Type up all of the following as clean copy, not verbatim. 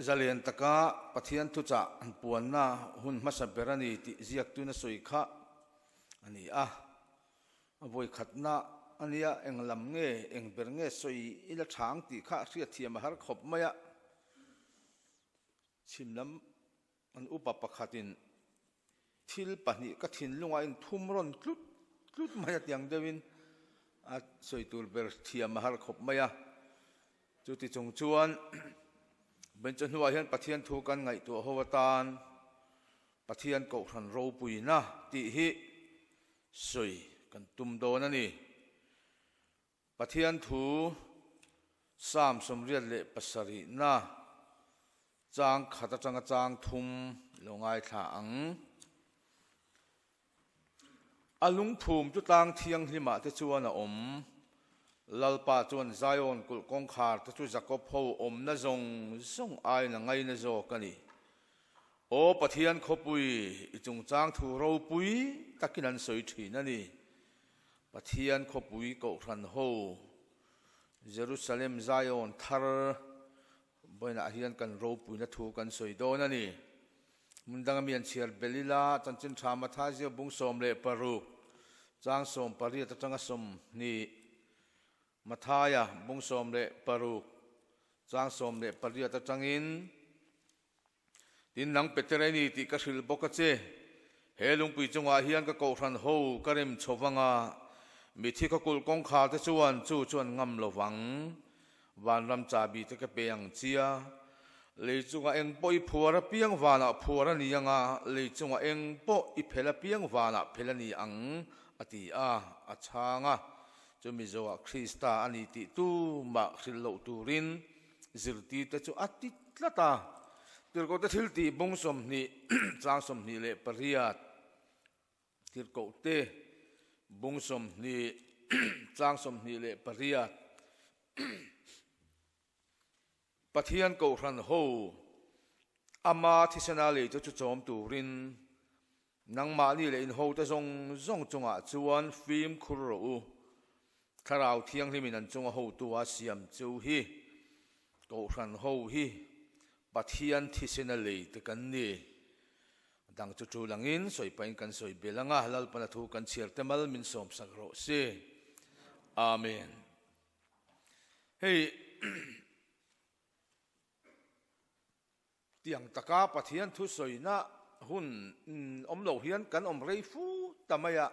zalian taka pathian tu cha an puan na hun masa berani ti ziak tu na soi kha ani voi khatna ania englam nge engber nge soi ila thang ti kha ria thiam har khop maya chimlam an upa pakhatin thil pani ka thin lunga in thumron tlut maya tiang dewin a soi tur ber thiam har khop maya chuti chung chuan ben chan huwa hian pathian thu kan ngai tu howatan pathian ko than ro puina ti hi soi kan tum don ani pathian thu sam somriat le pasari na chang khata changa chang thum longai tha ang alung thum chu tang thiang hlima te chuan a om lalpa chuan zion kul kong khar te chu jacob ho om na zong ai na ngai na zo kani o pathian khopui ichung chang thu ro pui takinan soi thin ani pathian khopui ko ran ho jerusalem zion thar boina hian kan ro pui na thu kan soi don ani mundang mian chiar belila chanchin thama tha je bung som le paru chang som pari ta changa som ni mathaya bung som le paru chang som le pari ta changin tin nang peterani ti ka hril boka che helung pui chunga hian ka ko ran ho karem chowanga mithi ka kul kong kha te chuan ngam lowang van ram chabi te ka peang chia leichunga engpo I phuara piang wana phuara nianga leichunga engpo I phela piang wana phelani ang ati achanga chumi zowa Krista ani ti tu ma khrillo turin zirti te chu ati tlata tirko te thilti bungsom ni changsom ni le pariat tirko te bungsom ni changsom ni le pariat pathian ko ran ho ama thisana le chu chom turin nangma ni le in ho ta zong chunga chuan film khurro tharau thiang hlimin an chunga ho tuwa siam chu hi ko ran ho hi pathian thisena le te kan ni dang chu langin soi pain kan soi belanga halal pana thu kan chiar temal min som sagro se amen hey tiang taka pathian thu soina hun omlo hian kan om rei fu tamaya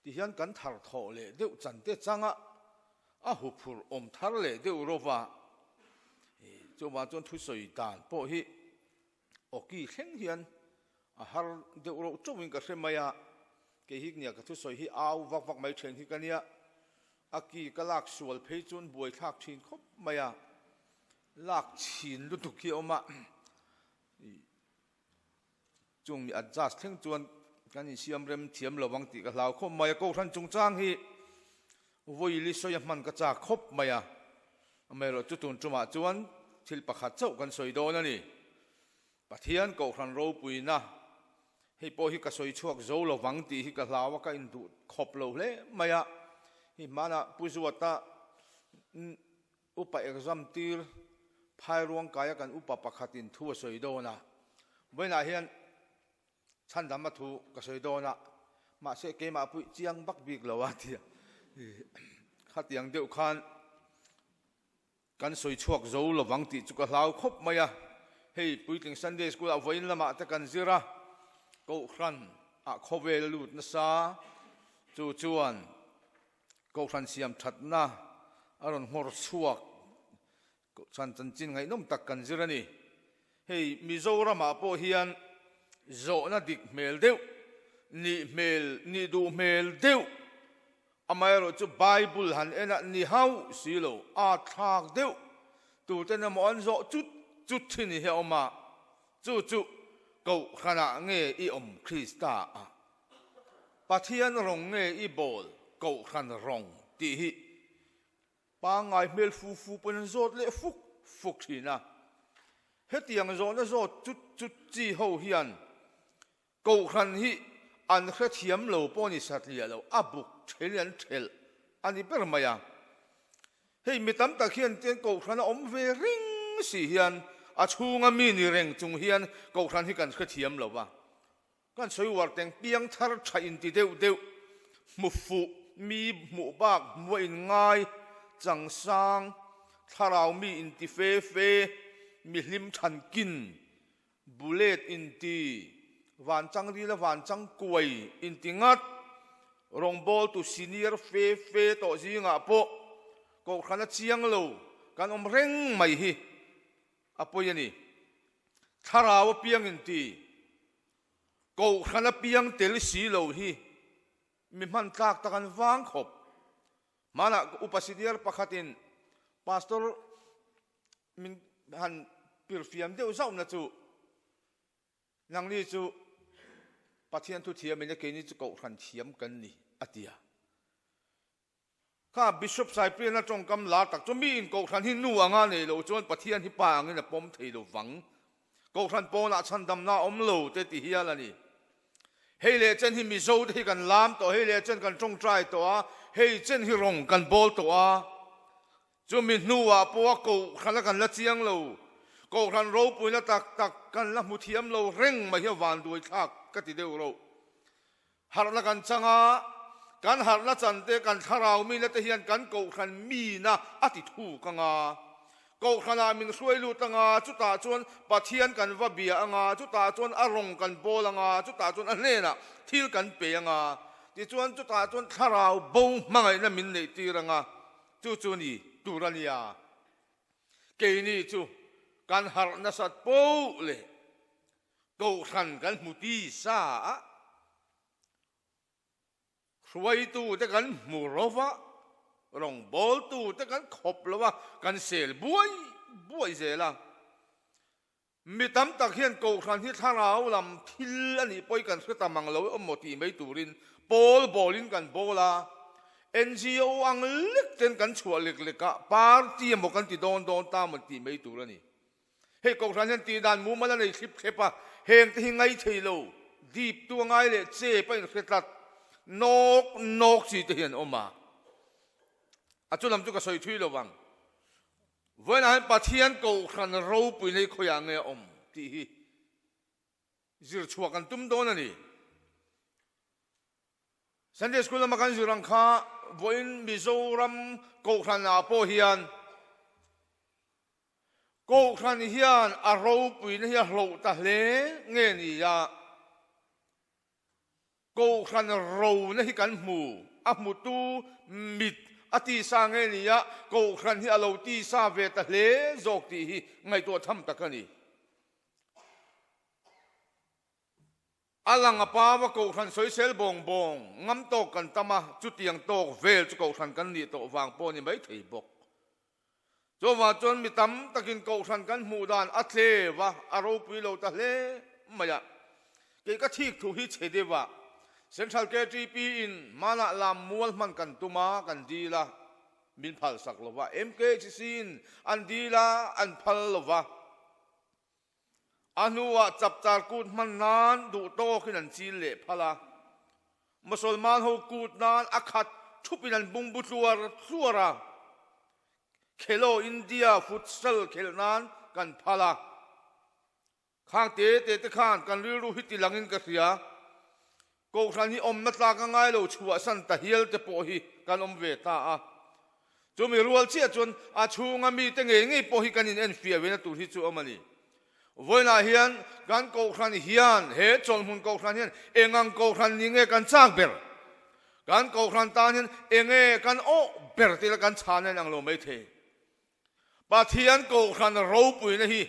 ti hian kan thar tho le deuh chan te changa a hu phur om thar le deuh rowa chuma chon thu soi dan po hi oki thleng hian a har deuh ro chowin ka hremaya ke hik nia ka thu soi hi au vak mai then hi kania aki kalak sual phei chun buai thak thin khop maya lak chin lu tu ki oma chung mi adjust theng chuan kan in siam rem thiam lawang ti ka hlau khop maya ko than chung chang hi voi li soya man ka cha khop maya amelo chu tun chuma chuan thil pakhat chau kan soi don ani pathian ko than ro puina hei po hi ka soi chuak zo lawang ti hi ka hlawa ka in du khop lo hle maya hi mana puzuata upa exam tir phai ruang kaya kan upa pakhatin thu soi dona boina hian chandam ma thu ka soi dona ma se ke ma pui chiang bak bik lawa thia khatiang deuh khan kan soi chuak zo lawang ti chu ka hlau khop maya hei puitling sunday school a voin lama ta kan zira ko khran a khovel lut na sa chu chuan ko khran siam thatna aron hmor chuak chan chin ngai nom tak kan zirani hei Mizoram a po hian zo na dik mel deuh ni du mel deuh amairo chu bible han ena ni hau silo a thak deuh tu ten mo an zo chut thini he oma chu ko khana nge I om Krista a pathian rong nge I bol ko khan rong ti hi pa ngai mel fu pen zot le fuk thina hetiang zo na zo chut chi ho hian ko khan hi an kha thiam lo poni satlia lo abuk thelian thel ani permaya hei mitam ta khian ten ko khan om ve ring si hian a chunga mi ni reng chung hian ko khan hi kan khathiam lova kan soi war teng piang thar tha in ti deuh mu fu mi mu bak mu in ngai chang sang tharau mi in ti fe mi hlim than kin bullet in ti van chang ri la van chang kuai in ti ngat rong bol tu senior fe to zinga po ko khana chiang lo kan reng mai hi apo yani tharaw piang in ti ko khana piang tel si lo hi mi man tlak takan wang khop mana upasidiar pakhatin pastor min han perfiam deu zau na chu nangli chu pathian thu thiam in ke ni chu ko khan thiam kan ni atia ka bishop sai pri na tong kam la tak chu mi in ko khan hi nu anga nei lo chon pathian hi pa angin na pom thei lo wang ko khan po na chan dam na om lo te ti hial ani hei le chen hi mi zo te kan lam to hei le chen kan tong trai to a hei chen hi rong kan bol to a chu mi nu wa po ko khan kan la chiang lo ko khan ro pui na tak kan la mu thiam lo reng ma hi wan duai thak ka ti deu ro har na kan changa kan har na chan te kan tharau mi na te hian kan ko khan mi na ati thu kanga ko khana min suai lu tanga chu ta chon pathian kan wa bia anga chu ta chon arong kan bol anga chu ta chon ane na thil kan pe anga ti chon chu ta chon tharau bo mangai na min nei ti ranga chu ni turania ke ni chu kan har na sat po le ko khan kan muti sa suai tu te kan murova rong bol tu te kan khop lova kan sel buai zela mi tam tak hian ko khan hi tharau lam thil ani poi kan khata manglo omoti mai turin bolin kan bola NGO ang lik ten kan chua lik ka party mo kan ti don ta mo ti mai turani he ko khan hian ti dan mu mala nei khip pa heng ti ngai theilo deep tu ngai le che pa in khretlat nok chi te hian oma achulam tu ka soi thui lo wang when I pathian ko khan ro pui nei khoya nge om ti hi zir chua kan tum don ani Sunday school ma kan zirang kha voin mizoram ko khan a po hian ko khan hian a ro pui nei a hlo ta hle nge ni ya ko khan ro nei kan mu a mu tu mit ati sa nge ni ya ko khan hi alo ti sa ve ta hle zok ti hi ngai to tham takani alang apa wa ko khan soi sel bong ngam to kan tama chu tiang to vel chu ko khan kan ni to wang po ni mai thei bok cho wa chon mi tam takin ko khan kan mu dan a the wa aro pi lo ta hle maya ke ka thik thu hi che de wa Central KTP in mana lam mual man kan tuma kan dila min phal sak lova MK sin an dila an phal lova anuwa chaptar kut man nan du to khin an chil le phala musulman ho kut nan akhat thupin an bung bu tluara khelo India futsal khelnan kan phala khang te khan kan ru hi tilangin ka ria ko khan hi om na tla ka ngai lo chua san ta hial te po hi kan om ve ta a chu mi rual chi chun a chunga mi te nge po hi kan in en fia ve na tu hi chu amani voina hian kan ko khan hian he chol mun ko khan hian engang ko khan ni nge kan chak ber kan ko khan ta hian enge kan o ber ti la kan chane nang lo mai the pathian ko khan ro pui na hi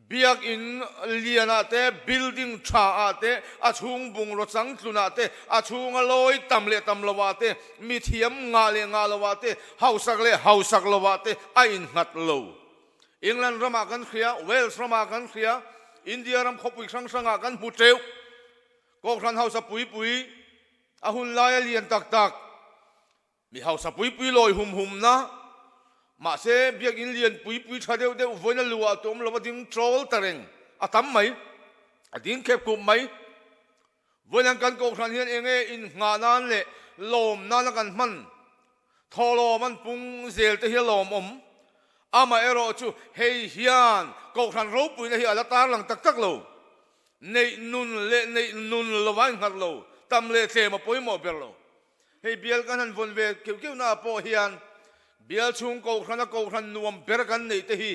biak in liana te building tha ate achung bung ro chang tluna te achung loi tamle tamlowa te mi thiam nga lowa te hausak lowa te a in ngat lo England rama kan khria Wales rama kan khria India ram khopui sang kan hu treu ko khan hausa pui a hun lai lian tak mi hausa pui loi hum na ma se biak in lian pui thadeu de voina luwa tom lo ding troll tareng atam mai adin khep kum mai voina kan ko khan hian enge in nga nan le lom na kan man tholo man pung zel te hi lom ama ero chu hei hian ko khan ro pui na hi ala tar lang tak tak lo nei nun lo wain hat lo tam le the ma poi mo ber lo hei bial kan han von ve keu keu na po hian bial chung ko khan nuam ber kan nei te hi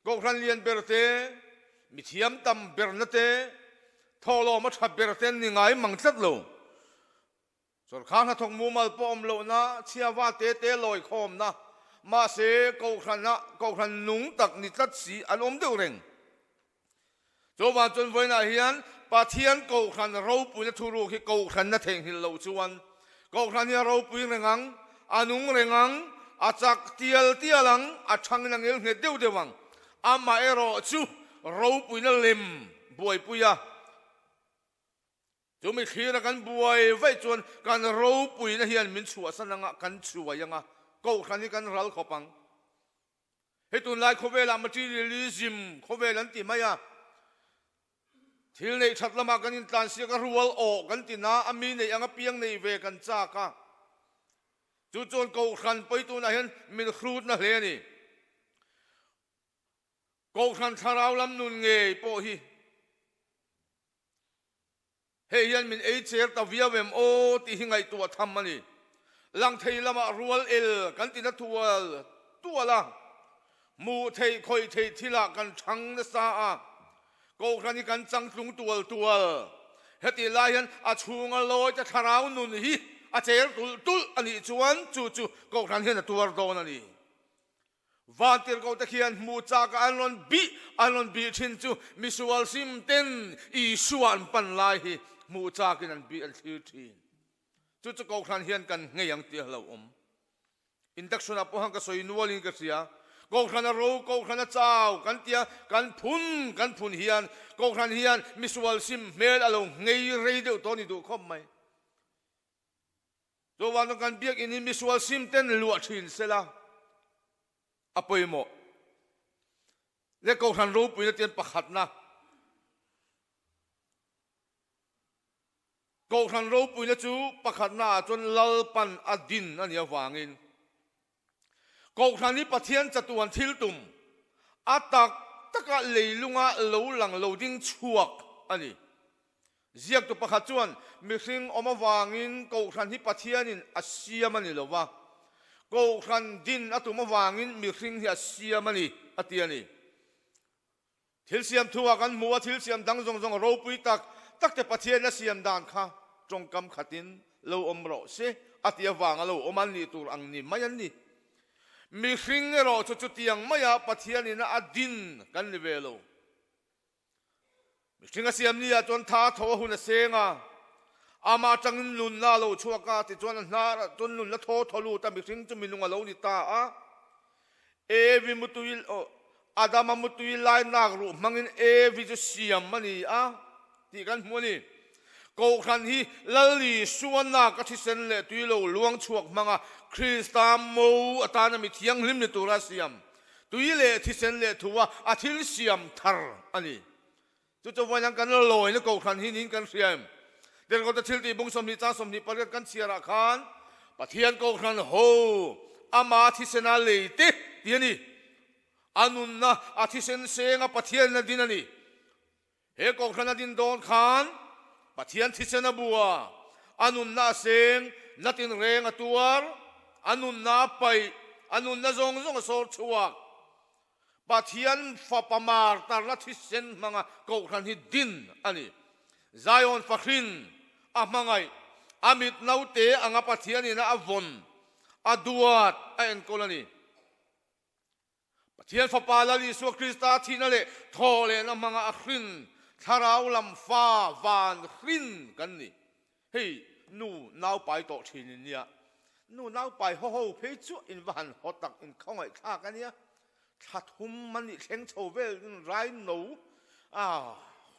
ko khan lian ber te mi thiam tam ber na te tholo ma tha ber ten ni ngai mang chat lo sor khan ha thong mu mal pom lo na chia wa te loi khom na ma se ko khan nung tak ni tlat si an om deuh reng cho wa chon voi na hian pathian ko khan ro pui na thuru khi ko khan na theng hil lo chuan ko khan ya ro pui rengang anung rengang achak tialang achang na ngel nge deuh dewang ama ero chu ro pui na lem buai puya chu mi khira kan buai vai chuan kan ro pui na hian min chua sananga kan chua yanga ko khan ni kan ral khopang hetun lai khowela materialism khowelan ti maya thil nei that lama kan in tlan sia ka rual o kan ti na ami nei anga piang nei ve kan cha ka chu chon ko khan poi tu na hian min khrut na hle ni ko khan tharau lam nun nge po hi hei hian min ei cher ta viawem o ti hingai tu tham ani lang thei lama rual el kan ti na tuala mu thei khoi thei thila kan thang na sa a ko khan ni kan chang tlung tual heti lai hian a chunga loi ta tharau nun hi a cher tul ani chuan chu ko khan hian a tuar don ani vantir ko ta khian mu cha ka anlon bi thin chu misual sim ten i suan pan lai hi mu cha kin an bi al thir thin chu ko khan hian kan ngeyang ti hlo induction apo hang ka soi nualin ka sia ko khan a ro ko khan a chau kan tia kan phun hian ko khan hian misual sim mel alo ngei rei deuh to ni du khom mai do wan kan biak in misual sim ten lu thin sela apoimo le ko khan ro pui na ten pakhat na ko khan ro pui na chu pakhat na chon lal pan adin ani awangin ko khan ni pathian chatuan thil tum atak taka leilunga lo lang lo ding chuak ani ziak tu pakhat chuan mihring oma wangin ko khan hi pathianin asiam ani lowa ko khan din atuma wangin mihring hi asiam ani atiani thil siam thuwa kan muwa thil siam dang zong ro pui tak te pathian na siam dan kha tongkam khatin lo omro se atia wanga lo oman ni tur ang ni mayan ni mi hring ro chu tiang maya pathian ina adin kan levelo mi hring siam ni a chon tha tho hun senga ama changin lun la lo chuaka ti chon na chon lun la tho tholu ta mi hring chu minunga lo ni ta a evi mutuil o adama mutuil lai nak ru mangin evi chu siam mani a ti kan hmoni ko khan hi lali suana ka thisen le tuilo luang chuak manga kristam mo atana mi thiang lim ni tura siam tuile thisen le thuwa athil siam thar ani chu chu wanang kan loi na ko khan hi nin kan siam den ko ta thil ti bung som ni cha som ni par kan siara khan pathian ko khan ho ama thisena le te tiani anun na athisen senga pathian na dinani he ko khan din don khan pathian thisena bua anun na seng natin reng atuar anun na pai anun na zong sor chuak pathian fa pamar tar na thisen manga ko khan hi din ani zion fakhin amangai amit naute anga pathian ina avon aduat en kolani pathian fa palali su krista thinale thole na manga akhin tharau lam fa van hrin kan ni hei nu nau pai to thin nia nu nau pai ho pe chu in van hotak in khongai kha kan nia thathum mani theng chovel rai no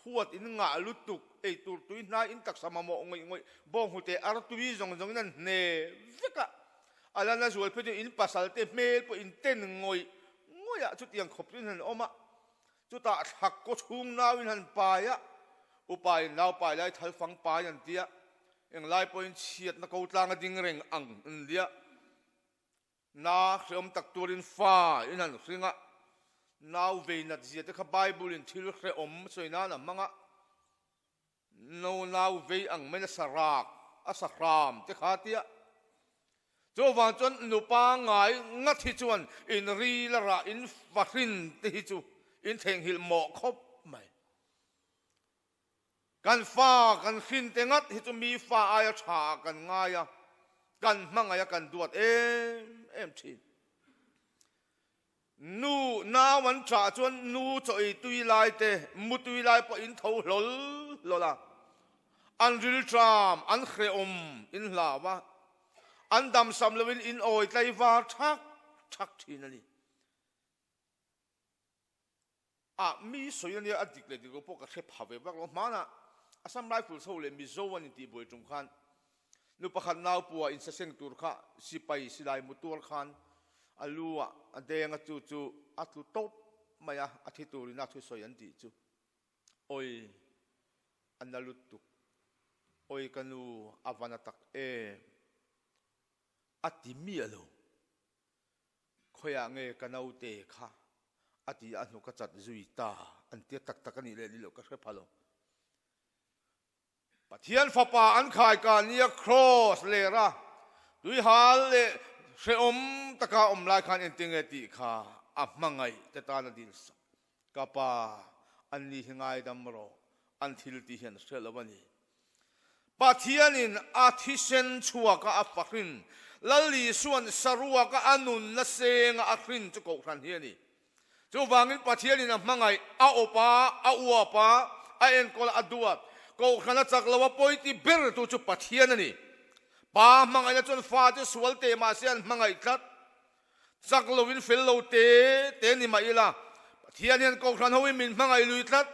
huat in nga lutuk ei tur tui na in tak samamo ngoi bong hute ar tui jong nan ne veka alana zual pe in pasalte mel po in ten ngoi ngoya chu tiang khoprin han oma chu ta thak ko chung nawin han paya upai naw pai lai thal fang pa yan tia eng lai point chiat na ko tlang ding reng ang india na khom tak turin fa inan ringa nau ve na zia te kha bible in thil khre om soina na manga no nau ve ang mena sarak asakram te khatia cho van chon nupa ngai nga thi chuan in ri la ra in farin te hi chu in theng hil mo khop mai kan fa kan khin te ngat hi chu mi fa aya tha kan ngaya kan mangaya kan duat em thin nu na wan cha chuan nu choi tui lai te mu tui lai po in tho lol lola an ril tram an khre in lawa an dam sam lovin in oi tlai var thak thin ani a mi soyani adik le digo po ka khe phave bak lo mana asam rifle so le mi zo wan ti boi tum khan nu pakhat nau puwa in sa seng tur kha sipai silai mutur khan alua adenga chu chu atlu top maya athi turina thu soyan ti chu oi analutu oi kanu avana tak atimi alo khoya nge kanau te kha ati anu ka chat zuita antia tak takani le lilo ka phalo pathian fapa an khai ka nia cross le ra tui hal le se taka lai khan entinge ti kha amangai te ta na dil sa kapa anni hingai damro an thil ti hian selawani pathian in athisen chua ka apakhin lalli suan sarua ka anun na senga akhin chu ko khan hiani chu wangin pathian in amangai a opa a uapa a en kol aduat ko khana chaklawa poiti ber tu chu pathian ani pa mangai na chon fa chu sualte ma sian mangai tlat chaklovin fello te ni maila pathian hian ko khan howi min mangai lui tlat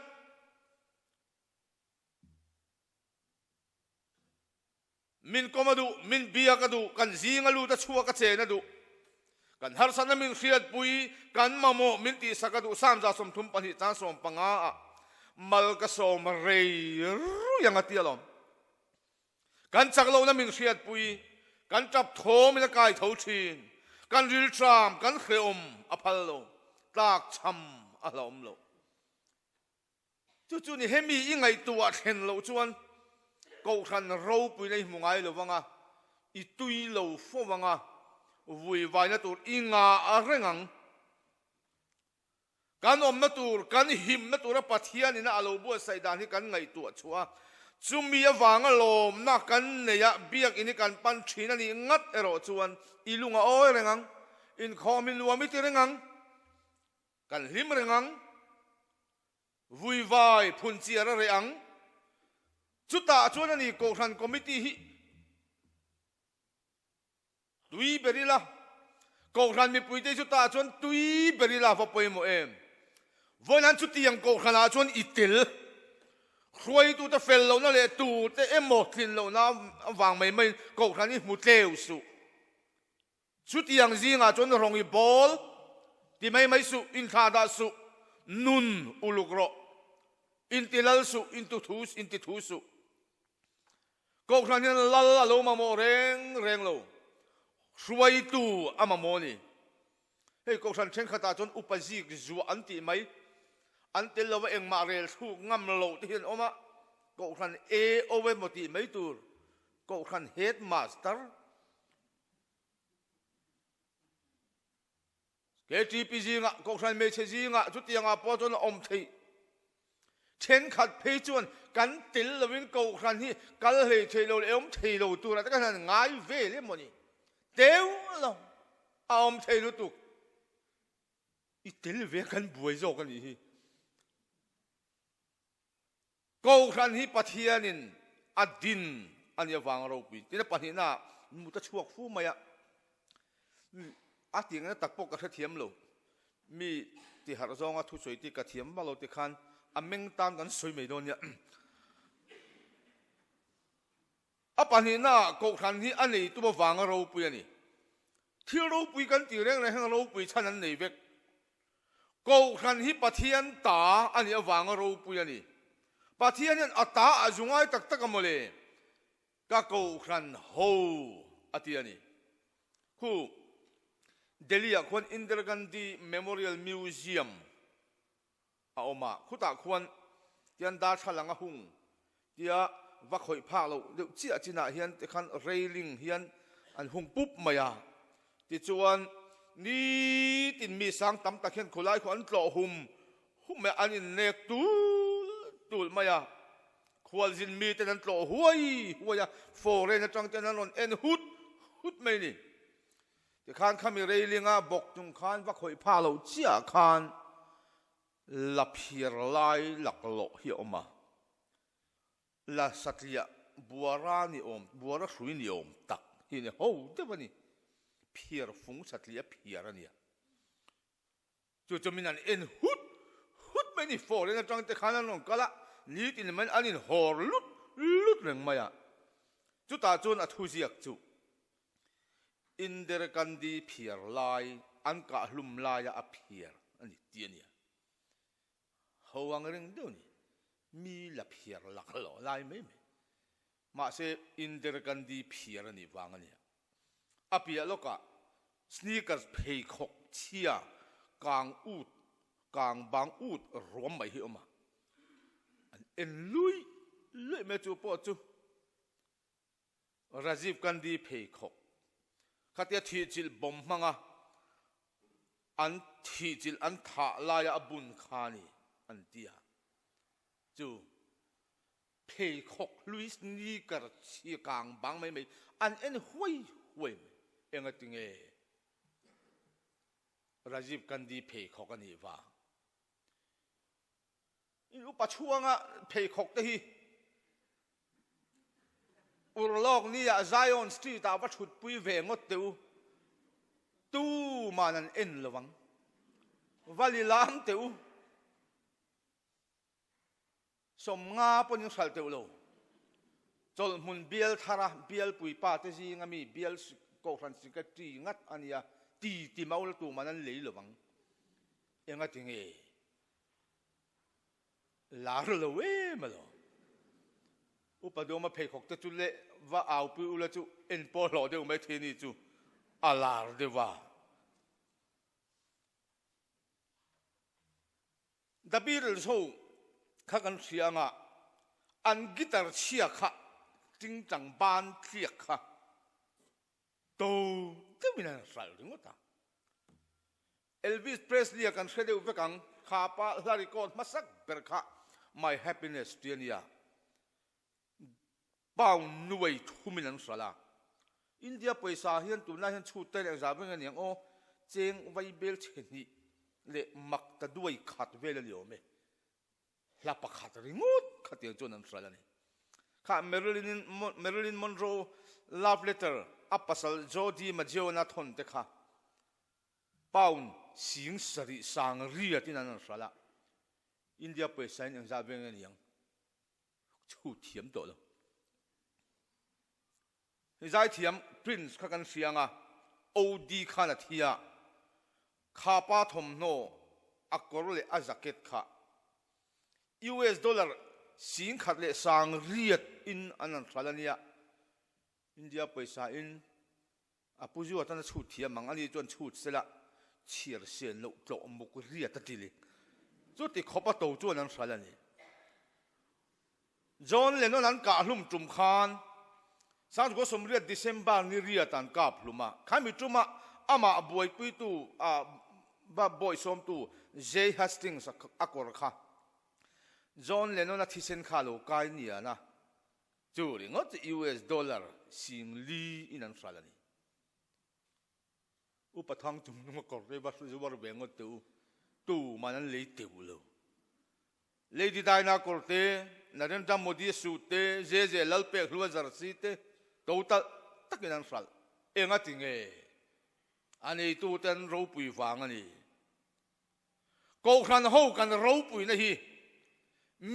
min komadu min biakadu kan zingalu ta chua ka che na du kan harsana min khiat pui kan mamo min ti sakadu samja som thum pani cha som panga mal ka som rei yang atialom kan chaklo na min khiat pui kan tap thom na kai tho thin kan ril tram kan khreom aphallo tak cham alom lo chu ni hemi ingai tua khen lo chuan ko khan ro pui nei mungai lo wanga I tui lo fo wanga vui vai na tur inga arengang kan om na tur kan him na tur pathian ina alo bu sai dan hi kan ngai tu chua chumi awanga lom na kan neya biak ini kan pan thina ni ngat ero chuan ilunga oi rengang in khomin luami ti rengang kan him rengang vui vai phun chi ara reang chuta chuan ani ko khan committee hi tui berila ko khan mi puite chuta chuan tui berila fa poimo em vonan chuti yang ko khana chuan itil khoi tu ta fel lo na le tu te emo thin lo na wang mai mai ko khan ni mu tleu su chuti yang zinga chuan rongi bol ti mai mai su in kha da su nun ulugro in tilal su into thus into thusu ko khan ni lal lo ma mo reng lo suai tu amamoni hei ko khan chen khata chuan upazi zu anti mai antel lo eng ma rel thu ngam lo ti hian oma ko khan owe moti mai tur ko khan headmaster KTPG nga ko khan me cheji nga chutianga po chon om thei chen khat phei chuan kan til lovin ko khan hi kal hei thei lo le om thei lo tur ta kan ngai ve le moni teu lo om thei lu tu I tel ve kan buai zo kan hi ko khan hi pathianin adin ania wang ro pi tina panina mu ta chuak fu maya ating na takpo ka thiam lo mi ti har zonga thu soi ti ka thiam ma lo ti khan ameng tan kan soi mai don ya apanina ko khan hi ani tu ba wang ro pi ani thil ro pi kan ti reng na hang ro pi chan an nei vek ko khan hi pathian ta ani awang ro pi ani pathian an ata azungai tak tak amole ka ko khan ho ati ani khu Delhi a khuan Indira Gandhi Memorial Museum a oma khuta khuan tian da thalanga hung tia va khoi pha lo deuh chia china hian te khan railing hian an hung pup maya ti chuan ni tin mi sang tam tak hian khulai khu an tlo hum me an in nek tul maya khwal jin mi ten an tlo huaya foreign atang ten an on en hut mai ni ti khan khami railinga bok tung khan va khoi pha lo chia khan la phir lai lak lo hi oma la satlia buara ni om buara hrui ni om tak hi ne ho te bani phir fung satlia phir ania chu min an en hut mai ni foreign atang te khan an on kala ni tin man anin hor lut reng maya chu ta chun a thu ziak chu Indira Gandhi phir lai an ka hlum lai a phir ani tiania howang ring do ni mi la phir lak lo lai me ma se Indira Gandhi phir ani wang ani apia loka sneakers phei khok chia kang bang ut rom mai hi oma an en lui me chu po chu Rajiv Gandhi phei khok khatia thi chil bom manga an thi chil an tha la ya bun khani an tia chu phei khok luis ni kar chi kang bang mai an en huai enga tinge Rajiv Gandhi phei khok ani wa in upa chuanga phei khok te hi urlok ni a Zion Street a va thut pui ve ngot teu tu manan en lawang vali lam teu som nga pon sal teu lo chol mun bial thara bial pui pa te ji ngami bial ko ran secretary ngat ania ti maul tu manan lei lawang enga tinge lar lo we malo upadoma phei khok te chu le va au pu ula chu en po lo de mai thini chu alar de wa dabir so khakan sianga an guitar chia kha ting chang ban chia kha to te mina sal ngota Elvis Presley kan khede u vekang kha pa la record masak berkha my happiness tiania bao nuôi thu mình ăn sala India paisa hian tu na hian chu te le za beng ani o cheng vai bel cheni le mak ta duai khat vel le me la pa khat ringut khatia chon an sala ni kha Marilyn Monroe love letter apasal Jody Majiona thon te kha paun sing sari sang ria tin an sala India paisa hian za beng ani chu thiam to lo Zai thiam Prince khakan sianga OD khana thia khapa thom no akorle a jacket kha US dollar sing khatle sang riat in anan thalania India paisa in apuju atan chu thiam mangani chon chu sela chir sen lo tlo muk riat atili chuti khopa to chuan an thalani John Lennon an ka hlum tum khan sang go somria December ni ria tan kap luma khami tuma ama boy pui tu ba boy som tu J Hastings akor kha John Lennon a thisen khalo kai nia na churi ngot US dollar sing li in an salani upathang tum nu kor re ba su war bengot tu manan le teulo Lady Diana korte Narendra Modi suite je lalpe hluwa jarsi te total takinan sal enga tinge ani tu ten ro pui wang ani ko khan ho kan ro pui na hi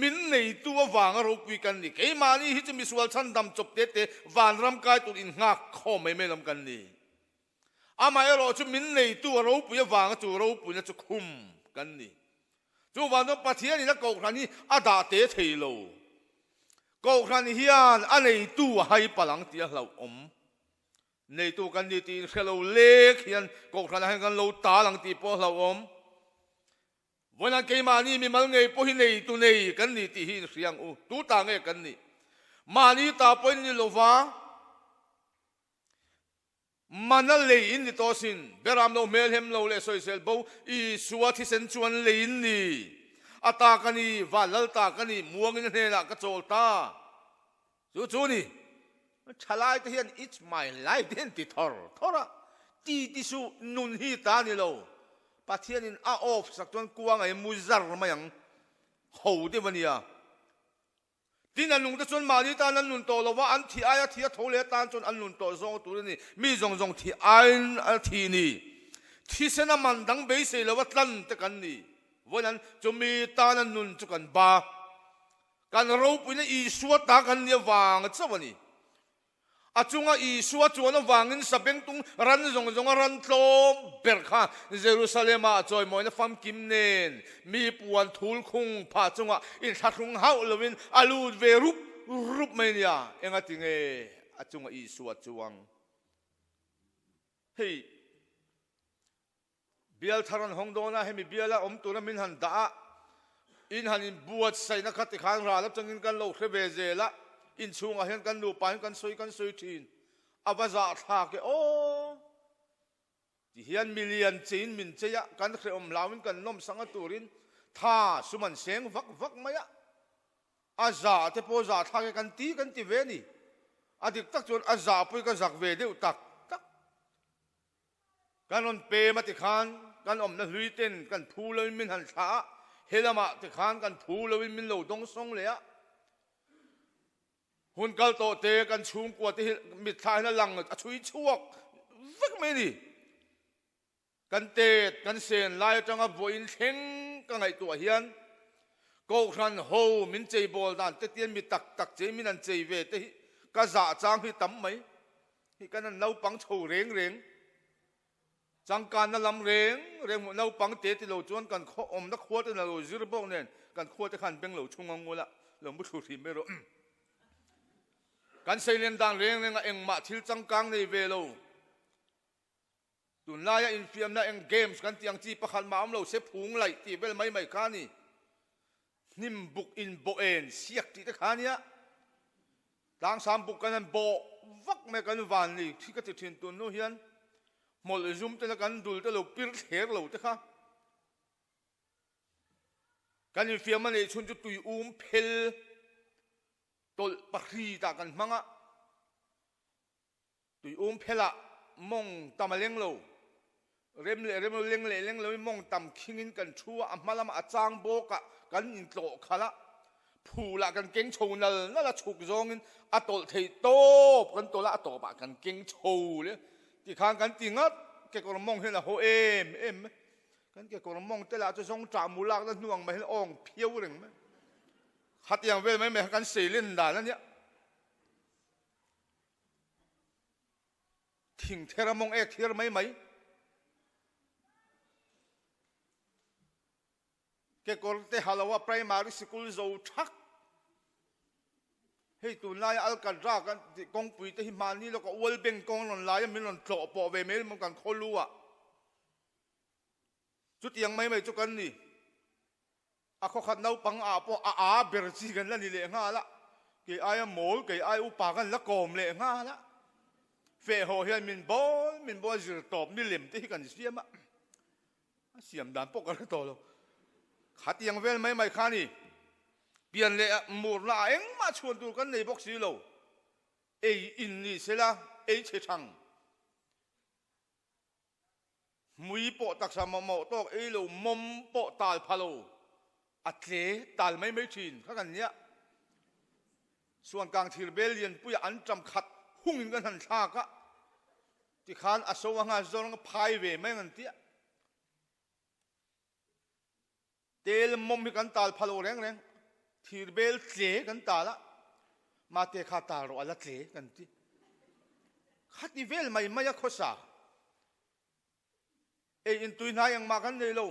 min nei tu wang ro pui kan ni ke mani hi chmi sual chan dam chop te van ram kai tu in nga kho me lam kan ni ama ero chu min nei tu ro pui wang chu ro pui na chu khum kan ni chu van no pathian ni na ko khan ni ada te theilo ko khan hian anei tu hai palang tia hlau om ในตัวกันดีตีเราเล็กเฮียนกอกขนาดกันเราตาหลังตีพอเราอมวันนั้นเกี่ยมานี่มีมันไงพอหินในตัวในกันนี่ตีหินเสียงตัวต่างไงกันนี่มานี่ตาพอนี่เราฟ้ามันนั่นเลยอินนี่ตัวสินเบรามเราเมลเฮมเราเลยสวยเซลบูอีสัวที่เซนชวนเลยอินนี่อัตากันนี่วันลัลตากันนี่มัวเงินเฮล่ะกระโจลตาจู่ๆนี่ฉลาดที่เห็น it's my life เห็นติดทอร์ตีที่สุนุนฮีตานี่เราปัทเทียนินอาออฟสักจนกวางไอ้มุซาร์มาอย่างหูเดวันนี้ที่นั่นลุงจะจนมานี่ตานั่นลุนโตเราว่าอันที่อายที่ทะเลตาจนอันลุนโตซองตัวนี้มีซองที่อันที่นี่ที่เสนามันดังเบสเลยเราว่าตั้งแต่กันนี่วันนั้นจะมีตานั่นลุนจุกันบาการเราปุ่นอีสัวตากันเนี่ยวางเจ้าวันนี้อาจุงอีสัวจวนวางเงินสับเบงตุงรันจงรันโตเบิร์ค่ะเยรูซาเล็มจอยมอยนะฟัมกิมเนนมีปวนทูลคงพาจุงอินทัดคงเฮาลวินอาลูเวรุปไม่เนี่ยเองติงอาจุงอีสัวจวงเฮ้ยเบียลทารันฮงโดนะให้มีเบียลละอมตัวนั้นมินหันดาอินหันบวชใส่นักขัดขานราแล้วจังอินกันโลกเทเบเซละอินช่วงอาเห็นกันดูไปกันสวยทีนอาบาซาทากโอที่เห็นมิลเลียนจีนมินเจียกันเคยอมลาวินกันน้มสังตูรินท่าสุมันเสียงวักไม่อะอาซาเทโพซาทากกันตีเวนี่อดีตตักจนอาซาปุยกันสักเวเดียวตักกันอนเปมาติคานกันอมนั่นลุยเต้นกันพูเลยมินหันช้าเฮลมาติคานกันพูเลยมินโลดงซงเลยอะหุ่นกัลโตเตกันชุมกว่าที่มิดท้ายนั่นหลังช่วยชวกวักไม่นี่กันเตะกันเสียนลายจังกับวัยเข่งกันไงตัวเฮียนก็ขันโฮมินเจบอลนั่นเตเตียนมีตักเจมินันเจเวเตก็จ่าจางที่ตั้มไหมที่กันนั่นเล่าปังโฉเร่งจังการนั่นลำเร่งเล่าปังเตะที่เราจวนกันอมนักขวดนั่นเราจืดบ้องเนี่ยกันขวดจะขันเป็นเราชงงงูละเราไม่ถูกทีไม่รู้กันเซเลนดังเร่งเองมาทิลจังกังในเวโลตุนลายอินฟิมนะเองเกมส์กันที่ยังจีประคันมาอมเราเซพุงไหลที่เวลไม่ขานี่นิมบุกอินโบเอ็นเสียกที่ตะขานี่ต่างสามบุกกันนั้นโบวักไม่กันวันนี่ที่ก็จะทิ้งตัวนู้นเฮียนหมดเลยซุ่มแต่ละกันดูแต่เราปิดเทเราตะขากันอินฟิมมันเลยชุนจุดตุยเพลตัวปรีตากันมั้งอะตุยเพลอะมองตามเลี้ยงเราเริ่มเลี้ยงเรามองตามขิงกันชัวอามาละมาจางโบกะกันอินโตขละผู้ละกันเก่งโชว์นั่นละฉุกจงอัตโตเทโตกันตัวละอัตโตปะกันเก่งโชว์เลยที่ข้างกันจริงอ่ะแกก็มองเห็นละโฮเอ็มกันแกก็มองแต่ละจะส่งจามูลากแล้วน่วงไปให้อ่องเพี้ยวหรือไม่ขัดอย่างเวลไม่กันเสียเล่นด่านั่นเนี่ยทิ้งเทระมงเทระไม่ไหมแกก็เตะฮัลว่า primary school โจชักให้ตุนลายอัลกันรากันกองปุ๋ยเตหิมานี่แล้วก็วัลเบงกองหล่นลายมันหล่นโผล่ปอเวเมลมันกันคนรู้อ่ะจุดยังไม่จุกันนี่อาเขาขัดเน่าปังอาปอเบรซีกันแล้วนี่เลยง่าละเกี่ยไอ้หมอเกี่ยไอ้อุปากันละกอมเลยง่าละเฟะหัวเฮียมินบอลจะตอบมิลิมที่กันเสียมะเสียมด่านปกกันต่อเลยขัดยังเวลไม่ข้านี่เปลี่ยนเลยมูลาเองมาชวนดูกันในบ็อกซี่เราอินนี่เสละเชชังมุยโปตักสามหมอตอกเรามอมโปตาลพาโลอัดเละตาลไม่ชินข้ากันเนี้ยส่วนกลางทีเบลเลียนปุยอันจำขัดหุ่งกันหันชากะที่ขานอสวงาจงพายเวไม่เงินเตี้ยเตลมมีกันตาลพาโลแรงทีเบลเละกันตาละมาเตขาตาโรอัลเละกันที่ขัดที่เวลไม่ยักข้อสาอินตุยนายังมากันเลยโล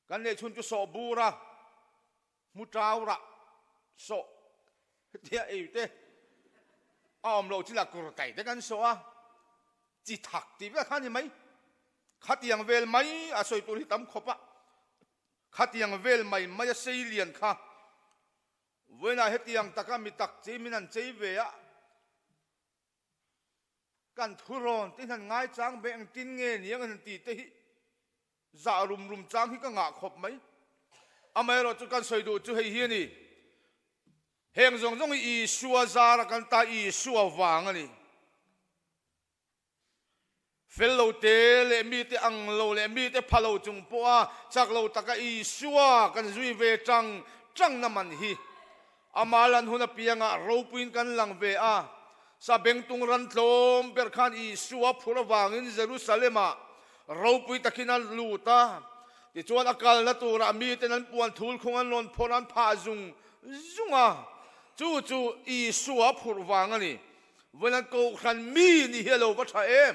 กันเลยชุนจุโสบูระมุตราวระโสเทียเต om lo chỉ là cột tay đểกันsố chỉ thắc thì biết khăn gì mấy khát tiếng về mấy à soi tôi tắm khóc á khát tiếng về mấy xây liền khá với này hết tiếng ta cam mi tắc chỉ mình ăn chỉ về áกันทุรนที่ท่านง่ายจังแบ่งตินเงี้ยนี่กันตีเตะจ่ารุมจังที่ก็งาขบไหมอเมริกาจุกันสวยดูจุให้เฮียนี่เฮงจงอีชัวซาระกันตาอีชัววางอันนี้เฟลโลเตเลมีเตอังโลเลมีเตพะโลจุงปัวจากโลตะกะอีชัวกันจุยเวจังน้ำมันฮีอามาลันหุนเปียงะรูปินกันหลังเวอาซาเบงตุงรันโลมเปิดขันอีชัวพูระวางอินเยรูซาเล็มะรูปิตะกินันลูตาที่ชวนอากาศละตัวรามีเตนันปวนทูลคงอันนนพนันพาจุงอ่ะจู่อีชัวพูระวางอันนี้วันนั้นกูขันมีนี่เฮโลวัชเอ็ม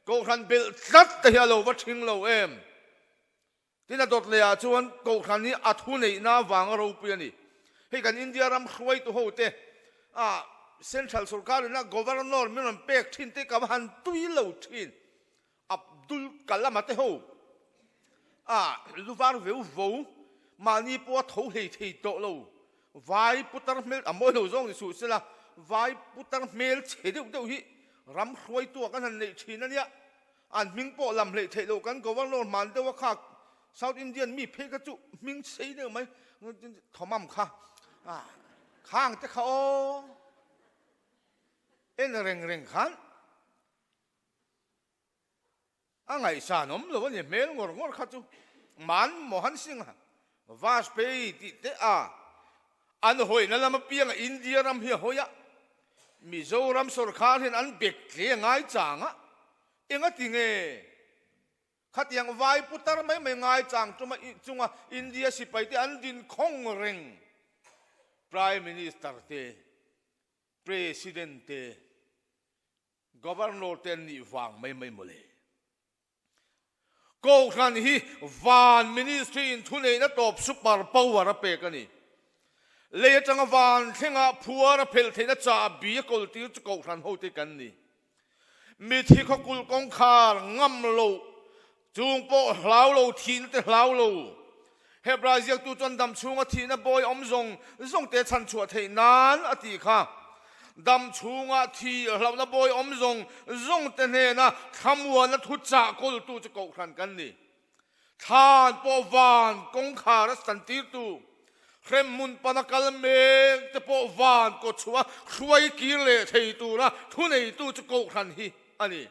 กูขันเบลตัดแต่เฮโลวัชิงโลเอ็มที่นั่นตดเลยชวนกูขันนี้อัทุนในน้าวางรูปีนี่ให้กันอินเดียรำช่วยตัวเขาเตเซ็นทรัลสุรการนะกอเวอร์นอร์มันเป็กทิ้งเตกับหันตุยเหลาทิ้งอับดุลกัลละมาเตโฮลูฟาร์เวลวูมานีปัวทูเฮทีโตโลวายปุตตะเมลอ่ะมวยโลซงที่สุดสิละวายปุตตะเมลเฉดเดียวฮิรำช่วยตัวกันหันในทีนั่นเนี่ยอันมิงโปลำเลยเทโลกันกอเวอร์นอร์มันเดว่าข้าเซาท์อินเดียนมีเพกจุมิงใช่เดียวไหมทอมัมค่ะข้างจะเขาเอ็นเร่งขันไงสานมหรือว่าเนี่ยเมลงอข้าจูมันโมหันสิงห์วาสเปย์ติเตอันหอยนั่นละมาเปียงอินเดียรำเฮียหอยมิโซรัมสุรคาเห็นอันเบกเลี้ยงง่ายจังเอ็งก็ติงขัดยังวายพุทธะไม่ง่ายจังจุงอินเดียสิไปที่อันดินคงเร่ง Prime Minister เต President เต Governor เตนี่วางไม่หมดเลยก็ครั้งนี้วาน Ministry ทุนเองนะตบ Super Power เปกันนี่เลยจังวานเท่งผัวเพลเทนะจ่าบีกอลตีจะก็ครั้งโหดกันนี่มีที่เขากุลกองคาร์งำโลจูงโปเหลาโลทีนเตเหลาโลเฮบราซิลตูจนดำชูงทีนะบอยอมซงเตชันชัวเทนานอติค่ะดำชูงทีเรานะบอยอมซงเตเนนะคำวันนะทุจ่ากอลตูจะก็ครั้งกันนี่ทานปวานกองคาร์สันติตูเขมมุนปนักลเมงจะปวานก็ชัวช่วยกิเลสให้ตูนะทุนให้ตูจะก็ครั้งนี้อันนี้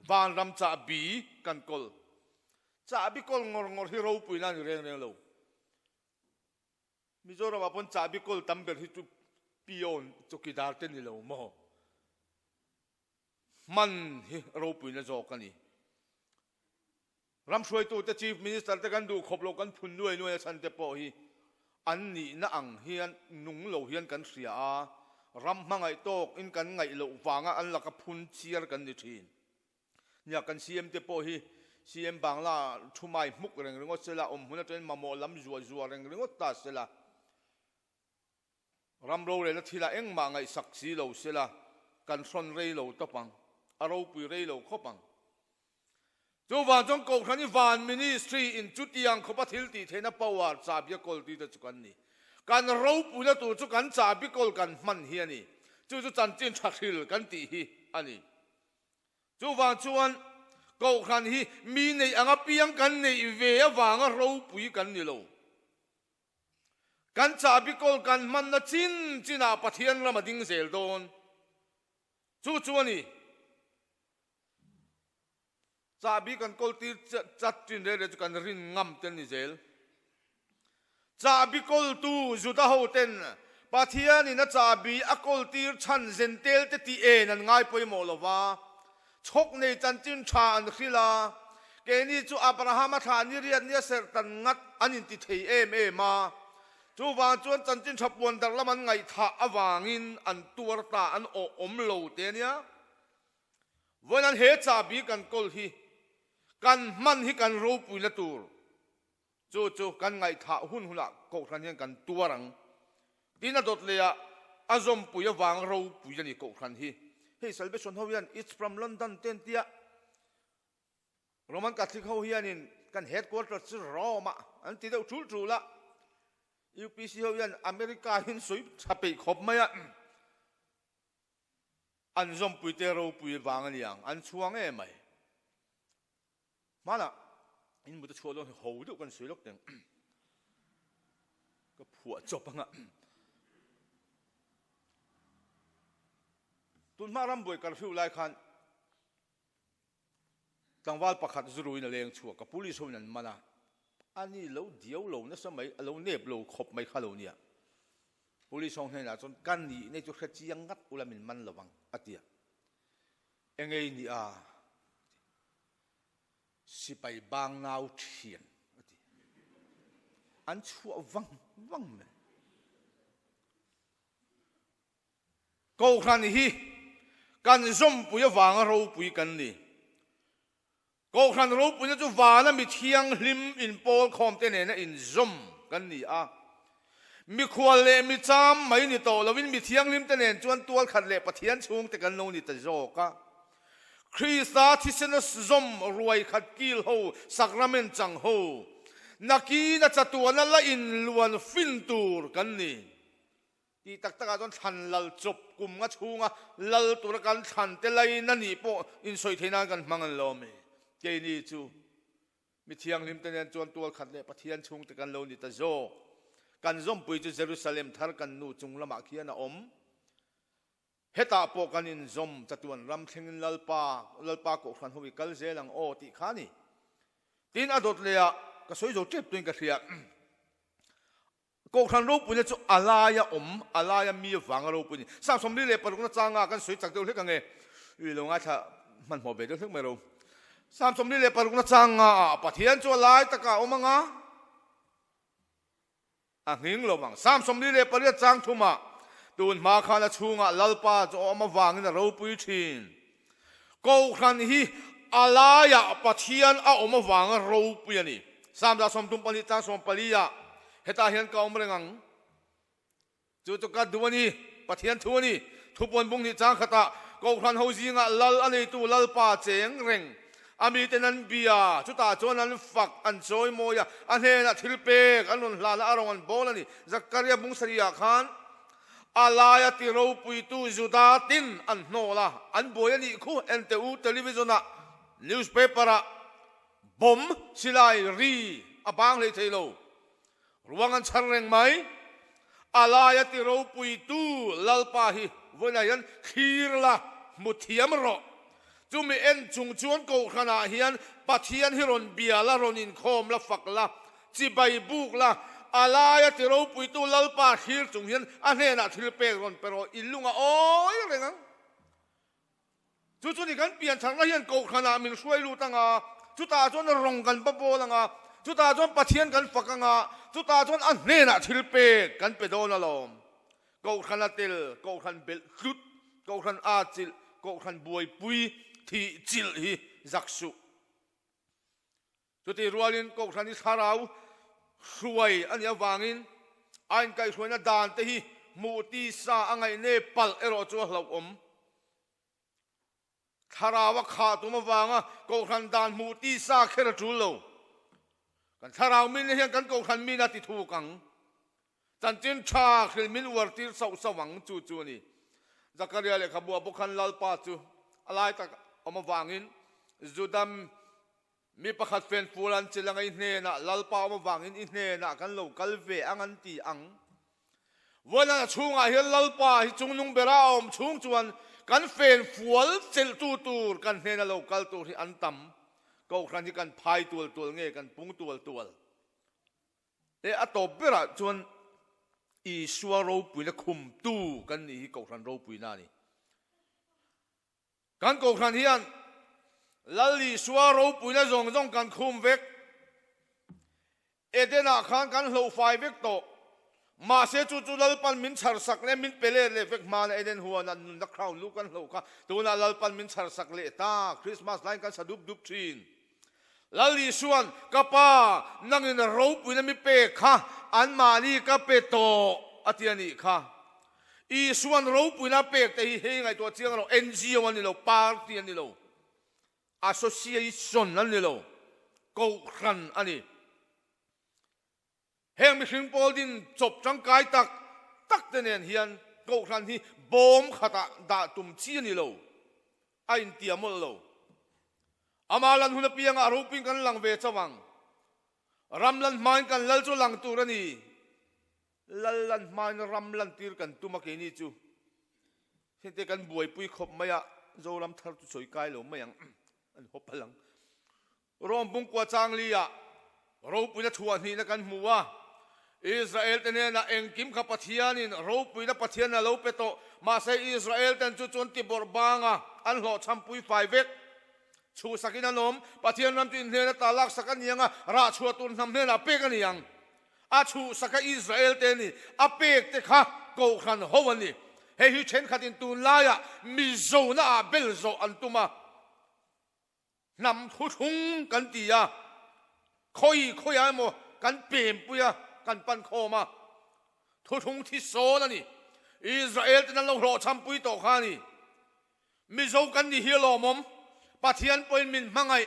วานรำจ่าบีกันกอลจ่าบีกอลงอที่เราปุยนั่นเรื่องเรามิโซราว่าพ้นจ่าบีกอลตั้มเบลที่จุปิโอนจุกิดาร์เตนี่เราโมมันเราปุยนั่นจอกันนี่รำช่วยตัวแต่ Chief Minister แต่กันดูขบโลกันพุ่นด้วยฉันจะปล่อยอันนี้น่าอังเฮียนนุ่งเหลาเฮียนกันเสียรำมังไงโตกอินกันไงเหลาฟางอันละกับพุ่นเชียร์กันดิทีนอยากกันซีเอ็มจะปล่อยซีเอ็มบางละทุ่มไม้มุกเรื่องก็เสละหุ่นจะมาโมลำจัวเรื่องก็ตัดเสละรำโรเลยละทีละเอ็งมาไงสักสีเหลาเสละกันส่วนเรย์เหลาตะปังอารมณ์ปุยเรย์เหลาข้อปังจูวานจงโกขันนี่วานมินิสทรีอินจุดยังขบทิลตีเทนปาวาร์จ่าบิกอลตีจะจุกันนี่การรูปอุณตัวจุกันจ่าบิกอลกันมันเฮียนี่จู่จันจินชักฮิลกันตีฮีอันนี้จูวานชวนโกขันฮีมีในอ่างเปียงกันในเวียวางรูปุยกันนี่โลกันจ่าบิกอลกันมันน่ะจินอาปะเทียนละมาดิ้งเซลโดนจู่นี่จ่าบีกันกอลตีจัดจินเร่จุกันรินงำเต็นนิเซลจ่าบีกอลตูจุดาโฮเต็นปะเทียนี่นะจ่าบีอักอลตีชันเซนเตลเตตีเอนันง่ายไปหมดละวะชกในจันจินชาอันขิลาเกนี่จูอับราฮัมทานิเรียนเนี่ยเสรตันงัดอันนิติเทเอมาจูวางจวนจันจินฉับวนแต่ละมันไงท่าอวางินอันตัวตาอันอมโลเตเนียวันนั้นเฮจ่าบีกันกอลฮีกันมันให้กันรูปุยละตัวจู่กันไงท่าหุ่นละก็ทันยังกันตัวรังที่นั่นตัวเลย azom puya wang ro puya ni ko khan hi hey salvation ho hian it's from London ten tia Roman Catholic ho hian in kan headquarters chu Roma an ti deuh thul thula UPC ho hian America hin soi chape khop maya an zom puite ro pui wang aniang an chuang e mai mana in mu ta cholo ho du kan sui lok teng ka phua chop anga tun maram boi curfew lai khan tangwal pakhat zurui na leng chu ka police ho nan mana ani lo diau lo na samai alo nep lo khop mai khalo nia police hong hena chon kan ni nei chu khachiang ngat ulamin man lawang atia engei ni a sipai bang nau thian ati an chu wang wang me ko khan hi kan zom puya wang ro pui kan ni ko khan ro puya chu wa na mi thiang hlim in pol khom te ne na in zom kan ni a mi khwal le mi cham mai ni to lovin mi thiang lim te nen chuan tual khat le pathian chung te kan lo ni ta zo ka Krista thisenas zom ruai khat kil ho sakrament chang ho naki na chatuana la in luan fin tur kan ni ti tak taka don than lal chop kum nga chunga lal tur kan than te lai na ni po in soi thena kan mangan lo me ke ni chu mi thiang lim te nen chuan tual khat le pathian chung te kan lo ni ta zo kan zom pui chu Jerusalem thar kan nu chung lama khiana om heta po kan in zom chatuan ram thlengin lalpa ko khan hui kal zelang o ti khani tin adot leya ka soi zo trip tuin ka thria ko khan ro punya chu alaya alaya mi wang ro puni sam som ni le par na changa kan soi chak deu hlek ange wi lo nga tha man mo be deu hlek me ro sam som ni le par na changa pathian chu lai taka omanga a nging lo bang sam som ni le par ya chang thuma tun ma khana chunga lalpa cho ma wangin ro pui thin ko khan hi alaya pathian a oma wang ro pui ani samda som tum pani ta som paliya heta hian ka omrengang chu ka duani pathian thuani thupon bung ni chang khata ko khan ho jinga lal ani tu lalpa cheng reng ami tenan bia chuta chonan fak an choi moya anhena thilpek anun hlana arong an bolani zakaria bung saria khan alaya ti ro pui tu judatin an hnola an boyani khu NTU television a newspaper a bom silai ri abang le thailo ruangan charreng mai alaya ti ro pui tu lalpa hi vonayan khirla muthiam ro chumi en chung chuan ko khana hian pathian hiron biala ronin khom la fakla chibai buk la alaya ti ro pui tu lalpa hir chung hian anhena thilpek ron pero ilunga oi rengang chu ni kan pian thang la hian ko khana min suai lu tanga chuta chon rong kan pa bolanga chuta chon pathian kan fakanga chuta chon anhena thilpek kan pe don alom ko khana tel ko khan bel khut ko khan a chil ko khan buai pui thi chil hi zaksu chuti rualin ko khan ni tharau suai an ya wangin ain kai suai na dan te hi muti sa angai ne pal ero chu hlo om tharawa kha tuma wanga ko khan dan muti sa khera chu lo kan tharau min hian kan ko khan min ati thu kang chan chin tha khil min wartir sau sawang chu chu ni zakaria le khabua bokhan lalpa chu alai tak oma wangin zudam mi pakhat fen fulan chilangai hne na lalpa ma wangin i hne na kan lo kalve angan ti ang wala chunga hi lalpa hi chungnung bera om chung chuan kan fen fual chel tu tur kan hne na lo kal tur hi antam ko khan hi kan phai tul nge kan pung tul e atop bera chuan i suaro puina khum tu kan ni hi ko khan ro puina ni kan ko khan hian lalli suaro puina zong kan khum vek edena khan kan hlo fai vek to ma se chu lalpan min char sak le min pele le vek man eden huan an na crown lu kan hlo ka tuna lalpan min char sak le ta Christmas line kan sadup dup thin lalli suan kapa nangin ro puina mi pe kha an mani ka pe to atiani kha i suan ro puina pek te hi ngai to chiang lo NGO ani lo party ani lo association ani lo ko khan ani heng mi hring pol din chop chang kai tak te nen hian ko khan hi bom khata da tum chi ani lo a in tiamol lo amalan huna pianga ro ping kan lang ve chawang ramlan main kan lal chu lang tur ani lallan main ramlan tir kan tumake ni chu hete kan buai pui khop maya zolam thar tu choi kai lo mayang an hopalang rom bung kwa chang lia ro pui na thuan hi na kan muwa Israel tene na engkim kha pathianin ro pui na pathian na lo peto ma se Israel tan chu chon ti borbanga an lo champui fai vek chu sakina nom pathian ram tin hne na talak sakan yanga ra chu tun nam hne na pe kan yang a chu saka Israel te ni a pek te kha ko khan howani he hi chen khatin tun la ya mi zo na bel zo antuma nam thu thung kan ti ya khoi khoya mo kan pem puya kan pan kho ma thu thung thi so na ni Israel te na lo ro cham pui to kha ni mi zo kan ni hi lo mom pathian point min mangai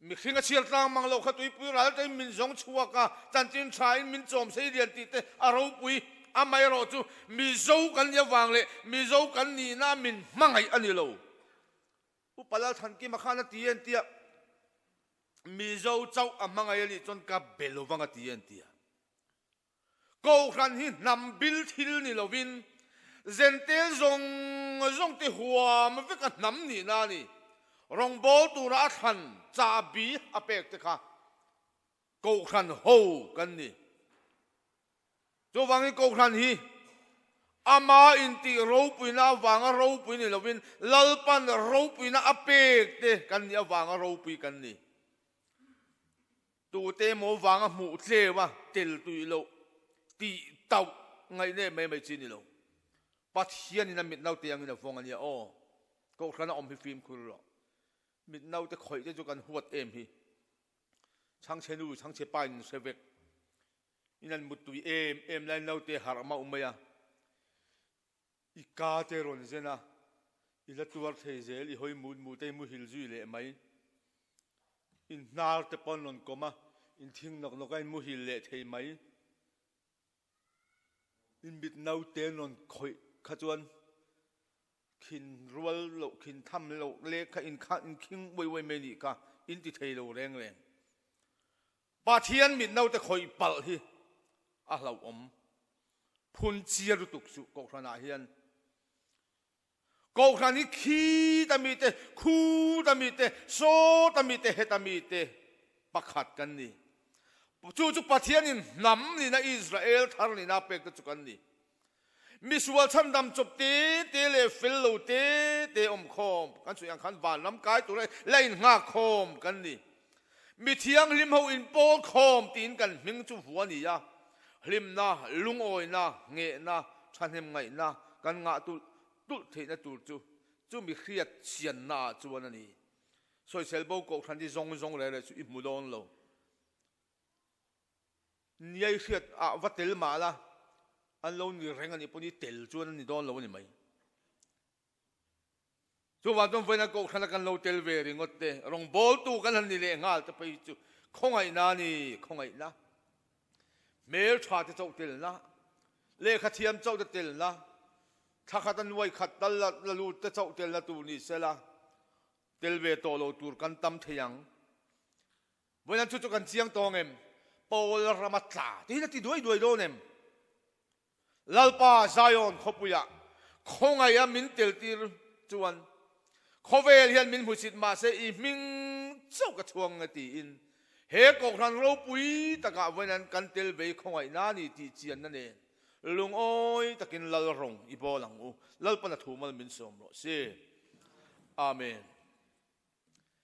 mi khinga chial tang mang lo khatui pui ral te min zong chuwa ka chan chin chai min chom sei rian ti te aro pui amai ro chu mi zo kan ya wang le mi zo kan ni na min mangai ani lo u palal than ki makhana tien tia mi zo chau amangai ani chon ka belo wanga tien tia ko khan hi nam bil thil ni lovin zente zong te huam ve ka nam ni na ni rong bol tu ra than cha bi apek te kha ko khan ho kan ni cho wangi ko khan hi ama inti ro puina wanga ro puini lovin lalpan ro puina apek te kan ya wanga ro pui kan ni tu te mo wanga mu tlewa tel tui lo ti tau ngai ne mai chi ni lo pathian ina mit nau te ang ina phong ania o ko khana om hi film khur ro mit nau te khoi te chu kan huat em hi chang chenu chang che pain sevek inan mutui em lai nau te har ma umaya i ka te ron zena ila tuar thei zel i hoi mu te mu hil zui le mai in nar te pon non koma in thing nok nokai mu hil le thei mai in mit nau te non khoi khachuan khin rual lo khin tham lo le kha in king wei me ni ka in ti thei lo reng pathian mit nau te khoi pal hi a hlau om phun chia ru tuk su ko khana hian ko khani khi ta mi te khu ta mi te so ta mi te he ta mi te pakhat kan ni chu pathian in nam ni na Israel thar ni na pek ta chu kan ni misual cham dam chop te le fel lo te om khom kan chu yang khan van lam kai tu lein nga khom kan ni mi thiang lim ho in po khom tin kan ming chu huwa ni ya lim na lung oi na nge na than hem ngai na kan nga tu the na tu chu mi khiat chian na chu an ni soi sel bo ko than di zong le chu i mu don lo niai khiat a vatel ma la an lo ni reng ani poni tel chuan ni don lo ni mai chu wa don voina ko khana kan lo tel ve ringot te rong bol tu kan han ni le ngal te pai chu khongai na mel tha te chau tel na le kha thiam chau te tel na tha khatan wai khat dal la lu te chau tel na tu ni sela tel ve to lo tur kan tam theyang voina chu kan chiang tong em pol ramatla ti na ti doi do nem lalpa Zion khopuya khongaya min teltir chuan khovel hian min husit ma se i ming chau ka chuang ati in he ko ran ro pui taka wenan kan tel ve khongai na ni ti chian na ne lung oi takin lal rong i bolang u lalpa na thumal min som ro se amen